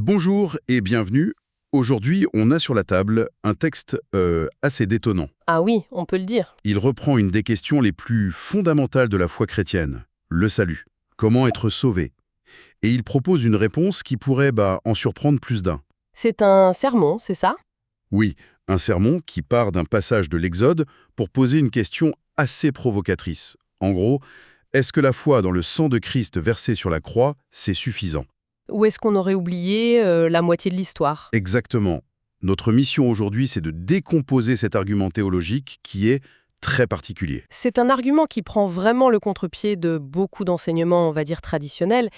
Bonjour et bienvenue. Aujourd'hui, on a sur la table un texte assez détonnant. Ah oui, on peut le dire. Il reprend une des questions les plus fondamentales de la foi chrétienne, le salut. Comment être sauvé? Et il propose une réponse qui pourrait en surprendre plus d'un. C'est un sermon, c'est ça? Oui, un sermon qui part d'un passage de l'Exode pour poser une question assez provocatrice. En gros, est-ce que la foi dans le sang de Christ versé sur la croix, c'est suffisant? Ou est-ce qu'on aurait oublié la moitié de l'histoire? Exactement. Notre mission aujourd'hui, c'est de décomposer cet argument théologique qui est très particulier. C'est un argument qui prend vraiment le contre-pied de beaucoup d'enseignements, on va dire, traditionnels.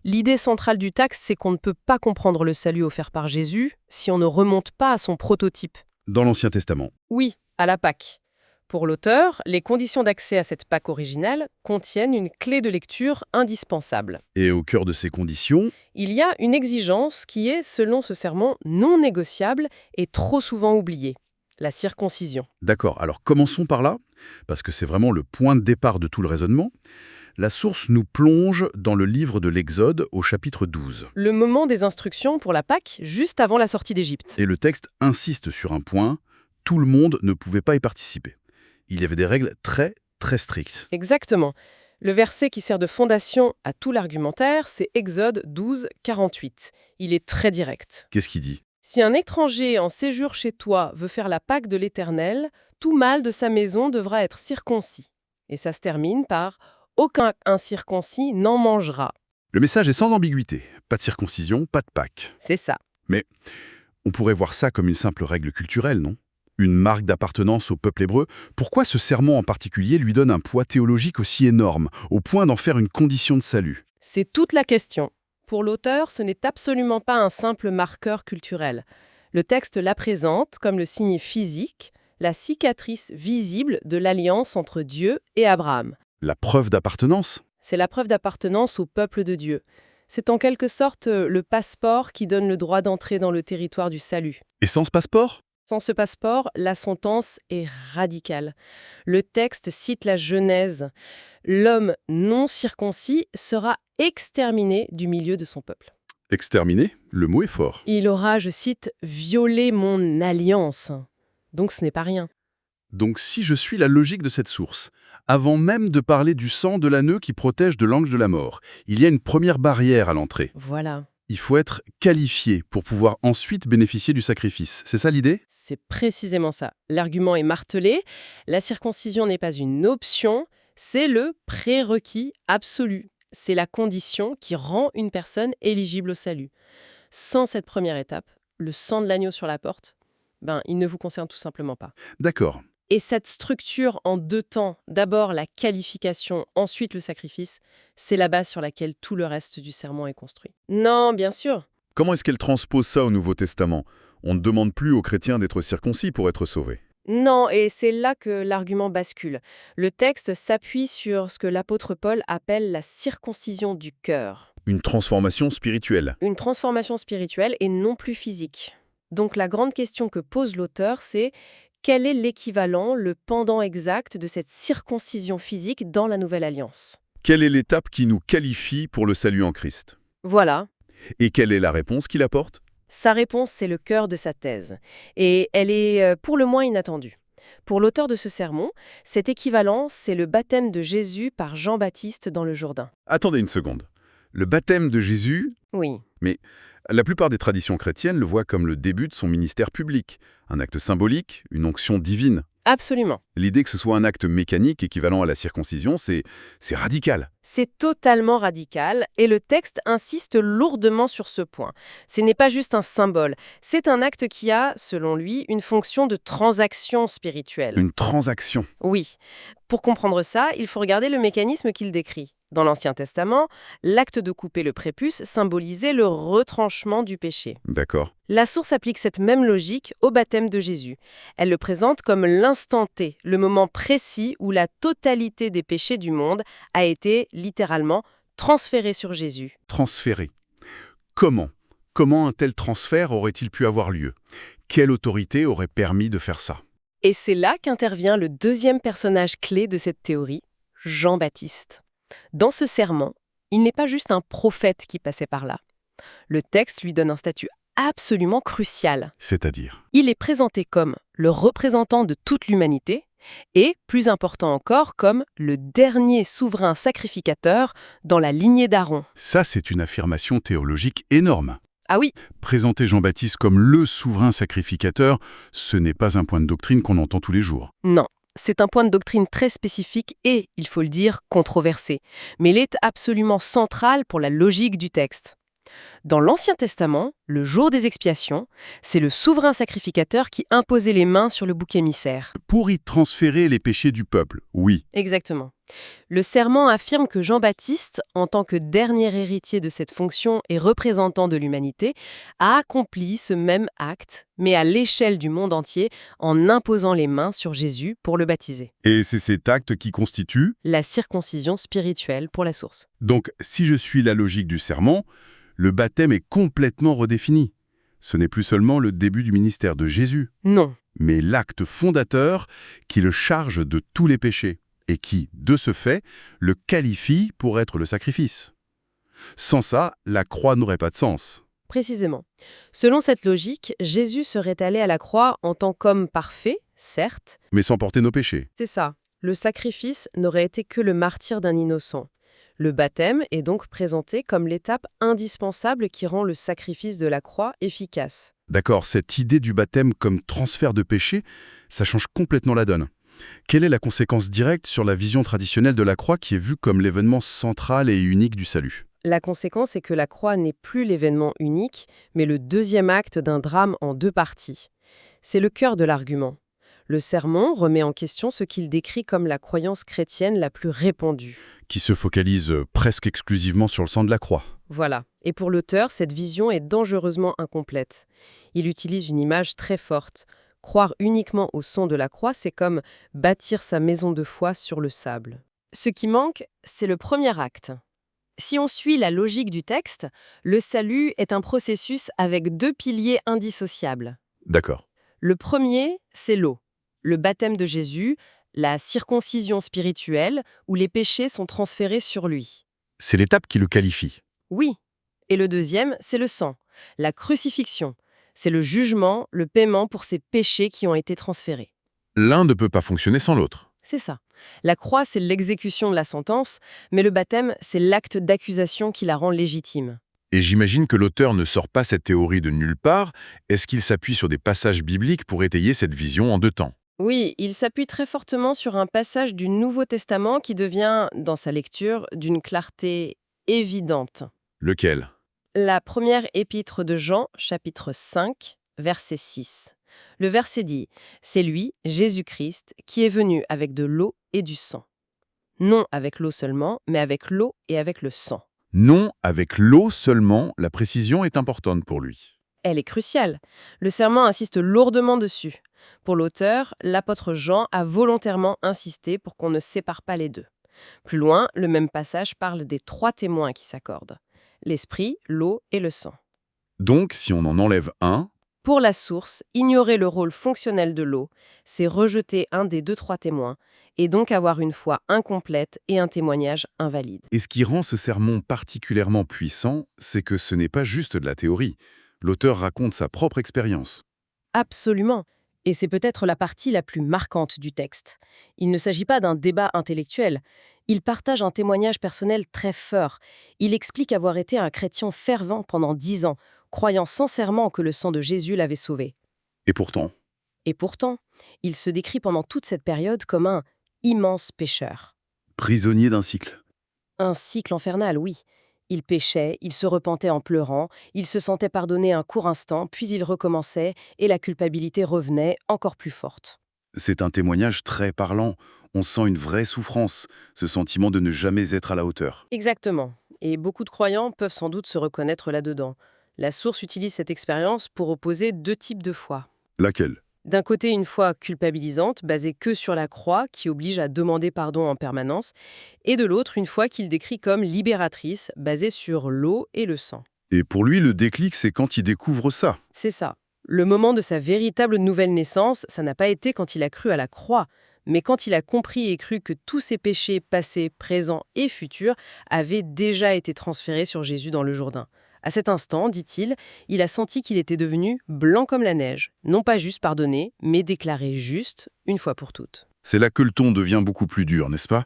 L'idée centrale du texte, c'est qu'on ne peut pas comprendre le salut offert par Jésus si on ne remonte pas à son prototype. Dans l'Ancien Testament. Oui, à la Pâque. Pour l'auteur, les conditions d'accès à cette Pâque originale contiennent une clé de lecture indispensable. Et au cœur de ces conditions, Il y a une exigence qui est, selon ce sermon, non négociable et trop souvent oubliée. La circoncision. d'accord, alors commençons par là, parce que c'est vraiment le point de départ de tout le raisonnement. La source nous plonge dans le livre de l'Exode au chapitre 12. Le moment des instructions pour la Pâque, juste avant la sortie d'Égypte. Et le texte insiste sur un point, tout le monde ne pouvait pas y participer. Il y avait des règles très, très strictes. Exactement. Le verset qui sert de fondation à tout l'argumentaire, c'est Exode 12, 48. Il est très direct. Qu'est-ce qu'il dit? Si un étranger en séjour chez toi veut faire la Pâque de l'Éternel, tout mâle de sa maison devra être circoncis. Et ça se termine par « Aucun incirconcis n'en mangera Le message est sans ambiguïté. Pas de circoncision, pas de Pâques. ». C'est ça. Mais on pourrait voir ça comme une simple règle culturelle, non? Une marque d'appartenance au peuple hébreu. Pourquoi ce sermon en particulier lui donne un poids théologique aussi énorme, au point d'en faire une condition de salut? C'est toute la question. Pour l'auteur, ce n'est absolument pas un simple marqueur culturel. Le texte la présente comme le signe physique, la cicatrice visible de l'alliance entre Dieu et Abraham. La preuve d'appartenance? C'est la preuve d'appartenance au peuple de Dieu. C'est en quelque sorte le passeport qui donne le droit d'entrer dans le territoire du salut. Et sans ce passeport? Sans ce passeport, la sentence est radicale. Le texte cite la Genèse. L'homme non circoncis sera exterminé du milieu de son peuple. Exterminé? Le mot est fort. Il aura, je cite, violé mon alliance. Donc ce n'est pas rien. Donc si je suis la logique de cette source, avant même de parler du sang de l'agneau qui protège de l'ange de la mort, il y a une première barrière à l'entrée. Voilà, Il faut être qualifié pour pouvoir ensuite bénéficier du sacrifice. C'est ça l'idée? c'est précisément ça. L'argument est martelé. La circoncision n'est pas une option, c'est le prérequis absolu. C'est la condition qui rend une personne éligible au salut. Sans cette première étape, le sang de l'agneau sur la porte, il ne vous concerne tout simplement pas. D'accord. Et cette structure en deux temps, d'abord la qualification, ensuite le sacrifice, c'est la base sur laquelle tout le reste du sermon est construit. Non, bien sûr. Comment est-ce qu'elle transpose ça au Nouveau Testament? On ne demande plus aux chrétiens d'être circoncis pour être sauvés. Non, et c'est là que l'argument bascule. Le texte s'appuie sur ce que l'apôtre Paul appelle la circoncision du cœur. Une transformation spirituelle. Une transformation spirituelle et non plus physique. Donc la grande question que pose l'auteur, c'est quel est l'équivalent, le pendant exact de cette circoncision physique dans la Nouvelle Alliance? Quelle est l'étape qui nous qualifie pour le salut en Christ? Voilà. Et quelle est la réponse qu'il apporte? Sa réponse, c'est le cœur de sa thèse. Et elle est pour le moins inattendue. Pour l'auteur de ce sermon, cet équivalent, c'est le baptême de Jésus par Jean-Baptiste dans le Jourdain. Attendez une seconde. Le baptême de Jésus, Oui, la plupart des traditions chrétiennes le voient comme le début de son ministère public, un acte symbolique, une onction divine. absolument. L'idée que ce soit un acte mécanique équivalent à la circoncision, c'est radical. C'est totalement radical et le texte insiste lourdement sur ce point. Ce n'est pas juste un symbole, c'est un acte qui a, selon lui, une fonction de transaction spirituelle. Une transaction. Oui. Pour comprendre ça, il faut regarder le mécanisme qu'il décrit. Dans l'Ancien Testament, l'acte de couper le prépuce symbolisait le retranchement du péché. D'accord. La source applique cette même logique au baptême de Jésus. Elle le présente comme l'instant T, le moment précis où la totalité des péchés du monde a été, littéralement, transférée sur Jésus. Transféré. Comment? Comment un tel transfert aurait-il pu avoir lieu? Quelle autorité aurait permis de faire ça? Et c'est là qu'intervient le deuxième personnage clé de cette théorie, Jean-Baptiste. Dans ce sermon, il n'est pas juste un prophète qui passait par là. Le texte lui donne un statut absolument crucial. C'est-à-dire? Il est présenté comme le représentant de toute l'humanité et, plus important encore, comme le dernier souverain sacrificateur dans la lignée d'Aaron. Ça, c'est une affirmation théologique énorme. Ah oui, Présenter Jean-Baptiste comme le souverain sacrificateur, ce n'est pas un point de doctrine qu'on entend tous les jours. non. C'est un point de doctrine très spécifique et, il faut le dire, controversé. Mais il est absolument central pour la logique du texte. Dans l'Ancien Testament, le jour des expiations, c'est le souverain sacrificateur qui imposait les mains sur le bouc émissaire. Pour y transférer les péchés du peuple, oui. Exactement. Le serment affirme que Jean-Baptiste, en tant que dernier héritier de cette fonction et représentant de l'humanité, a accompli ce même acte, mais à l'échelle du monde entier, en imposant les mains sur Jésus pour le baptiser. Et c'est cet acte qui constitue... La circoncision spirituelle pour la source. Donc, si je suis la logique du serment, le baptême est complètement redéfini. Ce n'est plus seulement le début du ministère de Jésus, Non. mais l'acte fondateur qui le charge de tous les péchés et qui, de ce fait, le qualifie pour être le sacrifice. Sans ça, la croix n'aurait pas de sens. Précisément. Selon cette logique, Jésus serait allé à la croix en tant qu'homme parfait, certes. Mais sans porter nos péchés. C'est ça. Le sacrifice n'aurait été que le martyre d'un innocent. Le baptême est donc présenté comme l'étape indispensable qui rend le sacrifice de la croix efficace. D'accord, cette idée du baptême comme transfert de péché, ça change complètement la donne. Quelle est la conséquence directe sur la vision traditionnelle de la croix qui est vue comme l'événement central et unique du salut? La conséquence est que la croix n'est plus l'événement unique, mais le deuxième acte d'un drame en deux parties. C'est le cœur de l'argument. Le sermon remet en question ce qu'il décrit comme la croyance chrétienne la plus répandue. Qui se focalise presque exclusivement sur le sang de la croix. Voilà. Et pour l'auteur, cette vision est dangereusement incomplète. Il utilise une image très forte. Croire uniquement au sang de la croix, c'est comme bâtir sa maison de foi sur le sable. Ce qui manque, c'est le premier acte. Si on suit la logique du texte, le salut est un processus avec deux piliers indissociables. D'accord. Le premier, c'est l'eau. Le baptême de Jésus, la circoncision spirituelle, où les péchés sont transférés sur lui. C'est l'étape qui le qualifie. Oui. Et le deuxième, c'est le sang, la crucifixion. C'est le jugement, le paiement pour ces péchés qui ont été transférés. L'un ne peut pas fonctionner sans l'autre. C'est ça. La croix, c'est l'exécution de la sentence, mais le baptême, c'est l'acte d'accusation qui la rend légitime. Et j'imagine que l'auteur ne sort pas cette théorie de nulle part. Est-ce qu'il s'appuie sur des passages bibliques pour étayer cette vision en deux temps? Oui, il s'appuie très fortement sur un passage du Nouveau Testament qui devient, dans sa lecture, d'une clarté évidente. Lequel? La première épître de Jean, chapitre 5, verset 6. Le verset dit « C'est lui, Jésus-Christ, qui est venu avec de l'eau et du sang. Non avec l'eau seulement, mais avec l'eau et avec le sang. » Non, avec l'eau seulement, la précision est importante pour lui. Elle est cruciale. Le serment insiste lourdement dessus. Pour l'auteur, l'apôtre Jean a volontairement insisté pour qu'on ne sépare pas les deux. Plus loin, le même passage parle des trois témoins qui s'accordent. L'esprit, l'eau et le sang. Donc, si on en enlève un, Pour la source, ignorer le rôle fonctionnel de l'eau, c'est rejeter un des trois témoins, et donc avoir une foi incomplète et un témoignage invalide. Et ce qui rend ce sermon particulièrement puissant, c'est que ce n'est pas juste de la théorie. L'auteur raconte sa propre expérience. Absolument. Et c'est peut-être la partie la plus marquante du texte. Il ne s'agit pas d'un débat intellectuel. Il partage un témoignage personnel très fort. Il explique avoir été un chrétien fervent pendant 10 ans, croyant sincèrement que le sang de Jésus l'avait sauvé. Et pourtant, Et pourtant, il se décrit pendant toute cette période comme un immense pécheur. prisonnier d'un cycle. Un cycle infernal, oui. Il péchait, il se repentait en pleurant, il se sentait pardonner un court instant, puis il recommençait, et la culpabilité revenait encore plus forte. C'est un témoignage très parlant. On sent une vraie souffrance, ce sentiment de ne jamais être à la hauteur. Exactement. Et beaucoup de croyants peuvent sans doute se reconnaître là-dedans. La source utilise cette expérience pour opposer deux types de foi. Laquelle? D'un côté, une foi culpabilisante, basée que sur la croix, qui oblige à demander pardon en permanence, et de l'autre, une foi qu'il décrit comme libératrice, basée sur l'eau et le sang. Et pour lui, le déclic, c'est quand il découvre ça. C'est ça. Le moment de sa véritable nouvelle naissance, ça n'a pas été quand il a cru à la croix, mais quand il a compris et cru que tous ses péchés passés, présents et futurs avaient déjà été transférés sur Jésus dans le Jourdain. À cet instant, dit-il, il a senti qu'il était devenu blanc comme la neige, non pas juste pardonné, mais déclaré juste, une fois pour toutes. C'est là que le ton devient beaucoup plus dur, n'est-ce pas?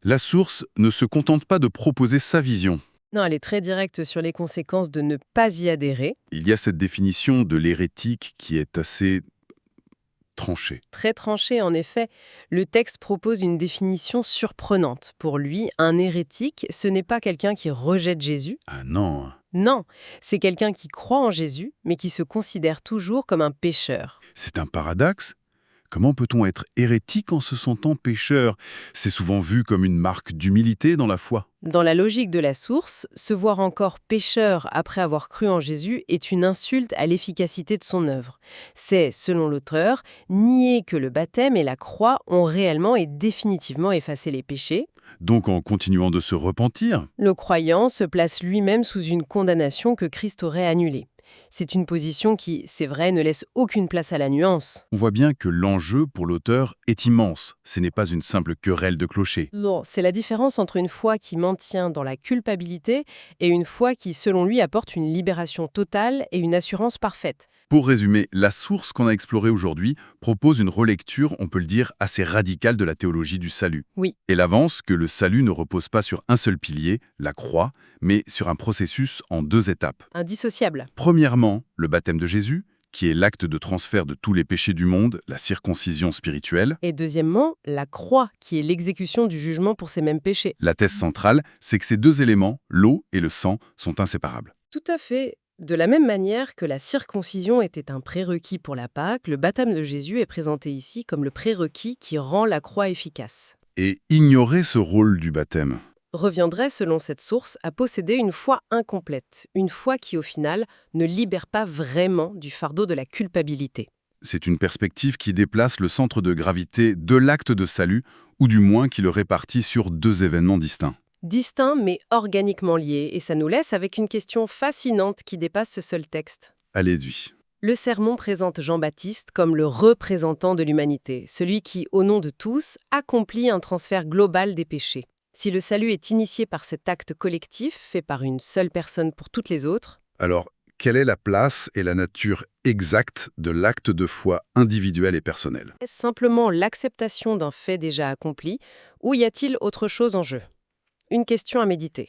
La source ne se contente pas de proposer sa vision. Non, elle est très directe sur les conséquences de ne pas y adhérer, Il y a cette définition de l'hérétique qui est assez tranchée. très tranchée en effet. Le texte propose une définition surprenante. Pour lui, un hérétique, ce n'est pas quelqu'un qui rejette Jésus. Ah non, Non, c'est quelqu'un qui croit en Jésus, mais qui se considère toujours comme un pécheur. c'est un paradoxe. Comment peut-on être hérétique en se sentant pécheur? C'est souvent vu comme une marque d'humilité dans la foi. Dans la logique de la source, se voir encore pécheur après avoir cru en Jésus est une insulte à l'efficacité de son œuvre. C'est, selon l'auteur, nier que le baptême et la croix ont réellement et définitivement effacé les péchés. Donc en continuant de se repentir, Le croyant se place lui-même sous une condamnation que Christ aurait annulée. C'est une position qui, c'est vrai, ne laisse aucune place à la nuance. on voit bien que l'enjeu pour l'auteur est immense. Ce n'est pas une simple querelle de clocher. Bon, c'est la différence entre une foi qui maintient dans la culpabilité et une foi qui, selon lui, apporte une libération totale et une assurance parfaite. Pour résumer, la source qu'on a explorée aujourd'hui propose une relecture, on peut le dire, assez radicale de la théologie du salut. Oui. Elle avance que le salut ne repose pas sur un seul pilier, la croix, mais sur un processus en 2 étapes. Indissociable. Premièrement, le baptême de Jésus, qui est l'acte de transfert de tous les péchés du monde, la circoncision spirituelle. Et deuxièmement, la croix, qui est l'exécution du jugement pour ces mêmes péchés. La thèse centrale, c'est que ces 2 éléments, l'eau et le sang, sont inséparables. Tout à fait. De la même manière que la circoncision était un prérequis pour la Pâque, le baptême de Jésus est présenté ici comme le prérequis qui rend la croix efficace. Et ignorer ce rôle du baptême. Reviendrait, selon cette source, à posséder une foi incomplète, une foi qui, au final, ne libère pas vraiment du fardeau de la culpabilité. C'est une perspective qui déplace le centre de gravité de l'acte de salut, ou du moins qui le répartit sur 2 événements distincts. Distincts mais organiquement liés, et ça nous laisse avec une question fascinante qui dépasse ce seul texte. Allez-y. Le sermon présente Jean-Baptiste comme le représentant de l'humanité, celui qui, au nom de tous, accomplit un transfert global des péchés. Si le salut est initié par cet acte collectif, fait par une seule personne pour toutes les autres, Alors, quelle est la place et la nature exacte de l'acte de foi individuel et personnel? est-ce simplement l'acceptation d'un fait déjà accompli, ou y a-t-il autre chose en jeu? Une question à méditer.